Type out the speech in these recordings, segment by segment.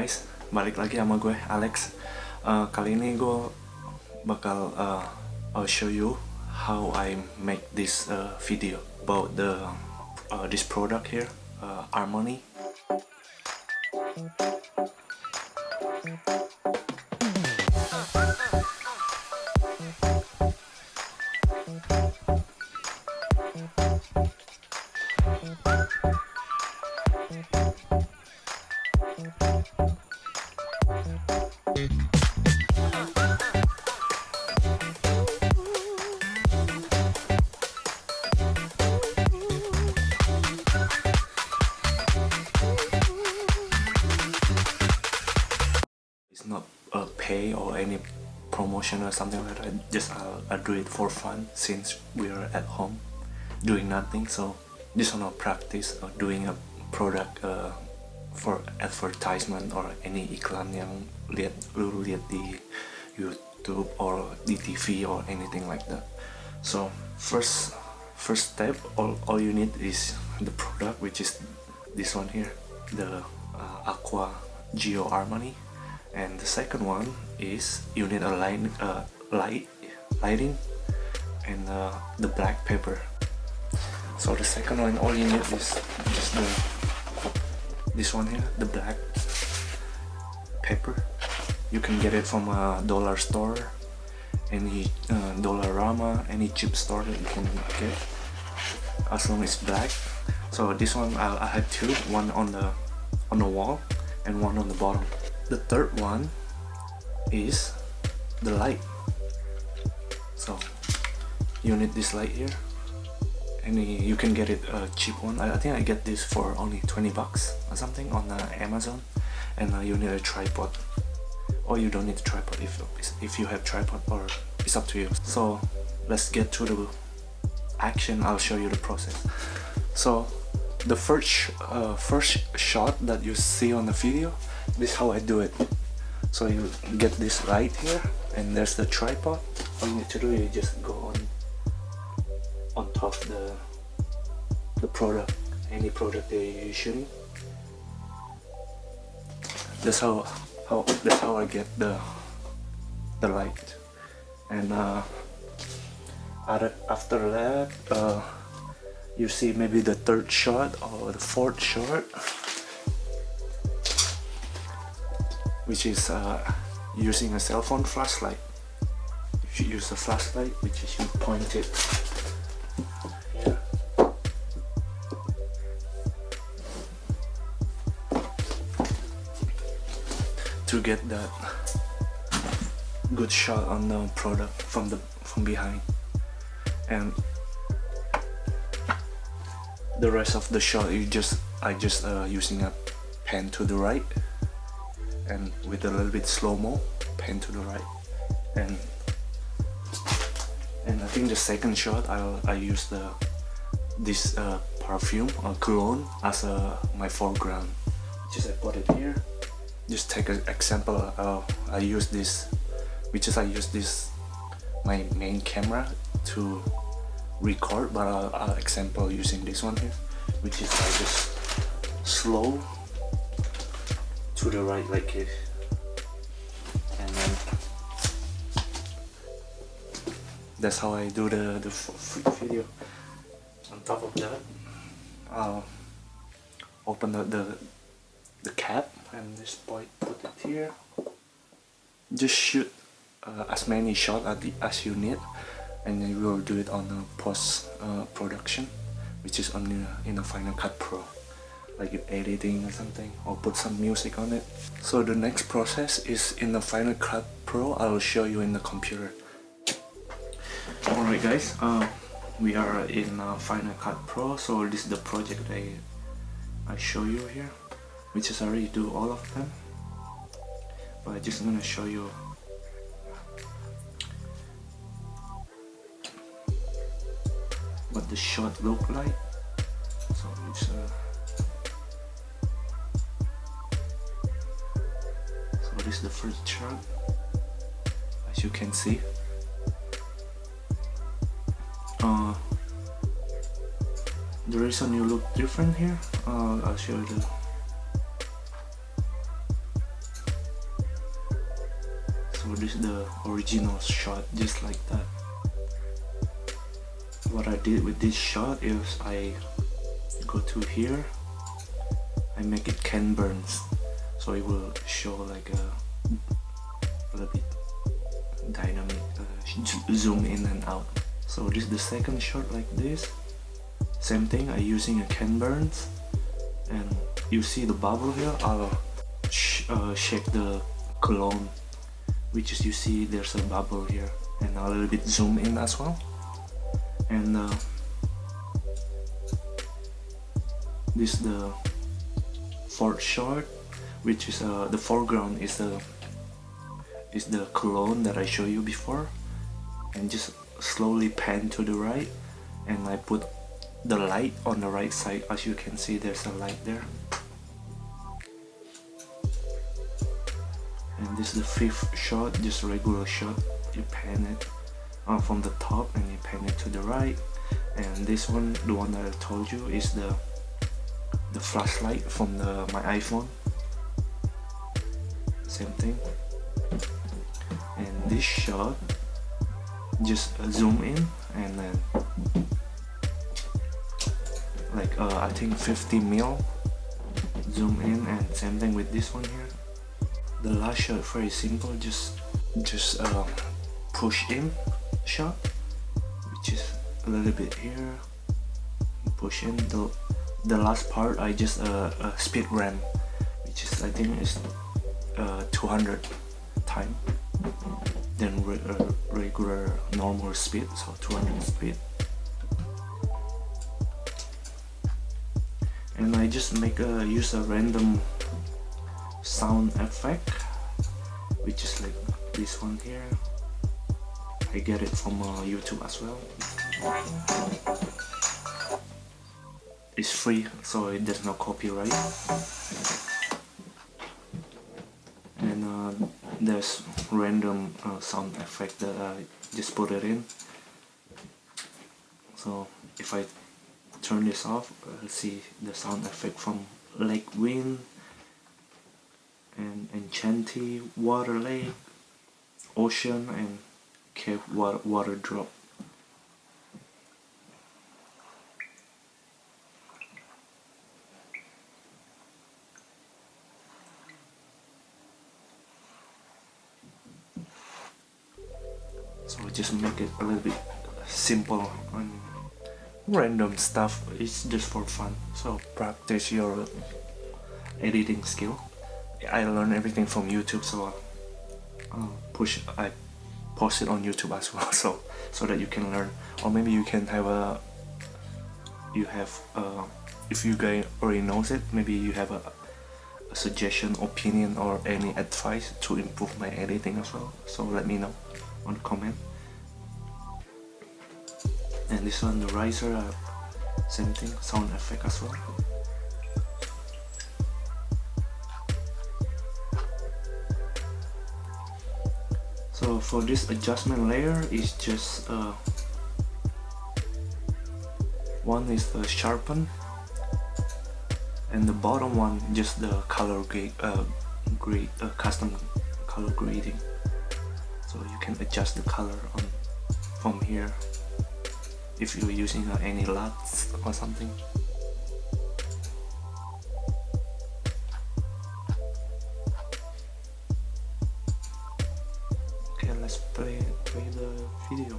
guys, balik lagi sama gue Alex. Kali ini gue bakal I'll show you how I make this video about this product here, Harmony. It's not a pay or any promotion or something like that. Just I'll do it for fun since we are at home doing nothing. So just wanna practice doing a product for advertisement or any iklan yang lu lihat di YouTube or di TV or anything like that. So first step, all you need is the product, which is this one here, the Aqua Geo Harmony. And the second one is you need a lighting and the black paper. So the second one, all you need is just this one here, the black paper. You can get it from a dollar store, any Dollarama, any cheap store that you can get, as long as it's black. So this one I have two, one on the wall and one on the bottom. The third one is the light. So you need this light here. You can get it a cheap one. I think I get this for only 20 bucks or something on Amazon. And you need a tripod, or you don't need a tripod if you have tripod, or it's up to you. So let's get to the action. I'll show you the process. So the first shot that you see on the video, this is how I do it. So you get this light here, and there's the tripod. All you need to do is just go on top of the product, any product that you're shooting. That's how I get the light. And after that, you see maybe the third shot or the fourth shot, which is using a cell phone flashlight. If you use a flashlight, which is you point it here, to get that good shot on the product from behind. And the rest of the shot, I just using a pan to the right, and with a little bit slow-mo, pan to the right, and I think the second shot I use this perfume or cologne as my foreground. Just I put it here. Just take an example. I use this my main camera to record, but I'll example using this one here, which is I just slow to the right like it, and then that's how I do the video. On top of that, I'll open the cap and just put it here. Just shoot as many shots as you need, and then we will do it on the post production, which is in the Final Cut Pro, like editing or something, or put some music on it. So the next process is in the Final Cut Pro. I will show you in the computer. Alright guys, we are in Final Cut Pro. So this is the project I show you here, which is I already do all of them, but I'm just gonna show you what the shot look like. So it's so this is the first shot, as you can see. The reason you look different here, I'll show you So this is the original shot, just like that. What I did with this shot is I go to here, I make it Ken Burns, so it will show like a little bit dynamic, zoom in and out. So this is the second shot like this. Same thing, I using a Ken Burns, and you see the bubble here. I'll shake the cologne, which is you see there's a bubble here, and a little bit zoom in as well. And this is the fourth shot, which is the foreground is the cologne that I showed you before, and just slowly pan to the right, and I put the light on the right side. As you can see, there's a light there. And this is the fifth shot, just regular shot. You pan it from the top and you pan it to the right. And this one, the one that I told you, is the flashlight from my iPhone. Same thing. And this shot, just zoom in and then like I think 50 mil zoom in, and same thing with this one here. The last shot, very simple, just push in shot, which is a little bit here, push in. The last part I just speed ramp, which is I think is 200 time than regular normal speed, so 200 speed. And I just use a random sound effect, which is like this one here. I get it from YouTube as well. It's free, so there's no copyright. And there's random sound effect that I just put it in. So if I turn this off, I'll see the sound effect from Lake Wind and Enchanty, Water Lake, Ocean, and Cave Water Drop. So just make it a little bit simple and random stuff. It's just for fun, so practice your editing skill. I learned everything from YouTube, so I post it on YouTube as well, so that you can learn. Or maybe you can have if you guys already knows it, maybe you have a suggestion, opinion, or any advice to improve my editing as well, so let me know on the comment. And this one, the riser, same thing, sound effect as well. So for this adjustment layer is just one is the sharpen, and the bottom one just the color custom color grading. So you can adjust the color from here if you're using any LUTs or something. Okay, let's play the video.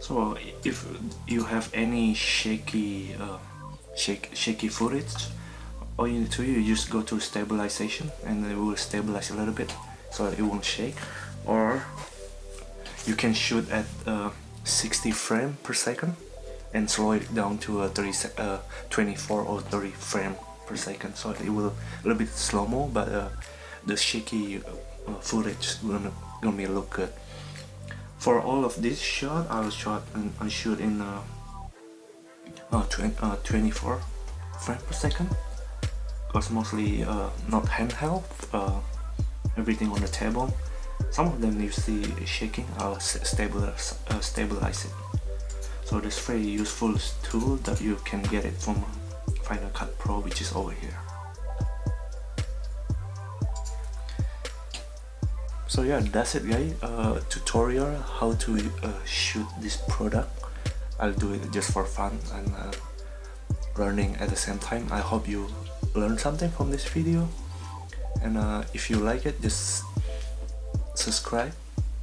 So if you have any shaky footage, all you need to do, you just go to stabilization and it will stabilize a little bit so that it won't shake. Or you can shoot at 60 frames per second and slow it down to 24 or 30 frames per second, so it will a little bit slow-mo, but the shaky footage gonna be look good. For all of this shot, I'll shoot in 24 frames per second, because mostly not handheld, everything on the table. Some of them you see shaking, I'll stabilize it. So this very useful tool that you can get it from Final Cut Pro, which is over here. So yeah, that's it guys, tutorial how to shoot this product. I'll do it just for fun and learning at the same time. I hope you learned something from this video, and if you like it, just subscribe,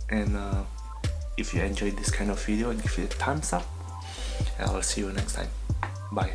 and if you enjoyed this kind of video, give it a thumbs up, and I'll see you next time. Bye.